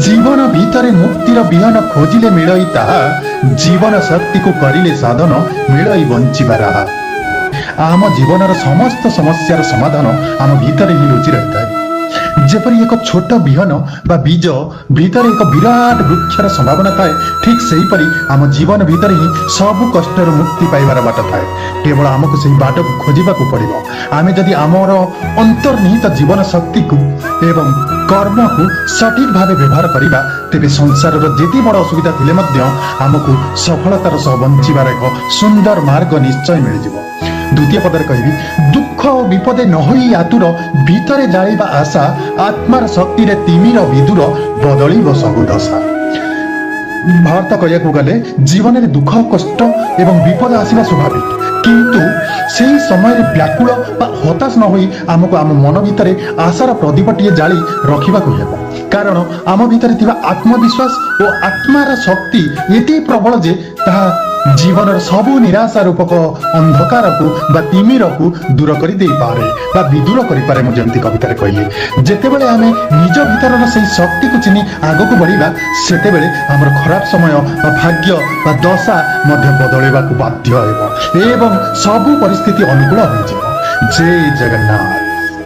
जीवन भितर मुक्तिर विहन खोजिले मिलई ताहा जीवन शक्ति को करिले साधन मिलई बंचिबार आम जीवन समस्त समस्यार समाधान आम भीतर ही लुचि रही है। जेपरी एक छोट विहन बा बीज भीतर एक विराट वृक्षर संभावना थाए, ठीक सही परी आम जीवन भीतर ही सबु कष्टर मुक्ति पाइबार बाट थाए। केवल आमको सही बाट को खोजिबा को पड़िबो। आमे जदि आमर अंतर्निहित जीवन शक्ति को एवं कर्म को सठिक भाव व्यवहार करिबा, तेबे संसार जेते बड़ असुविधा थिले मध्य आमको सफलतार सह बंचिबार एक सुंदर मार्ग निश्चय मिल जिवो। द्वितीय पदर कहबी, दुख विपदे न होई आतुर भीतरे जाइबा आशा आत्मार शक्ति रे तिमिर विदुर बदलिब सबु दशा। भारत कहू गले जीवन में दुख कष्ट एवं विपद आसवा स्वाभाविक, किंतु सेही समय रे व्याकुल बा हताश न होई आमको आम मन भितरे आशार प्रदीपटिए जाली रखिबाकू हेबो। कारण आम भितरे थिबा आत्मविश्वास और आत्मार शक्ति एते प्रबल जे ताहा जीवन सबु निराशा रूपक अंधकार को बा तिमिर को दूर कर दे पारे बा विदूर करि पारे। मु जेमति कवितारे कहली, जेतेबेले आमे निज भितरर सेही शक्ति को चिनी आगो को बढ़िबा, सेतेबेले हमर खराब समय बा भाग्य बा दशा मध्य बदलैबा को बाध्य हेबो एवं सबु परिस्थिति अनुकूल होई जिवो। जय जगन्नाथ।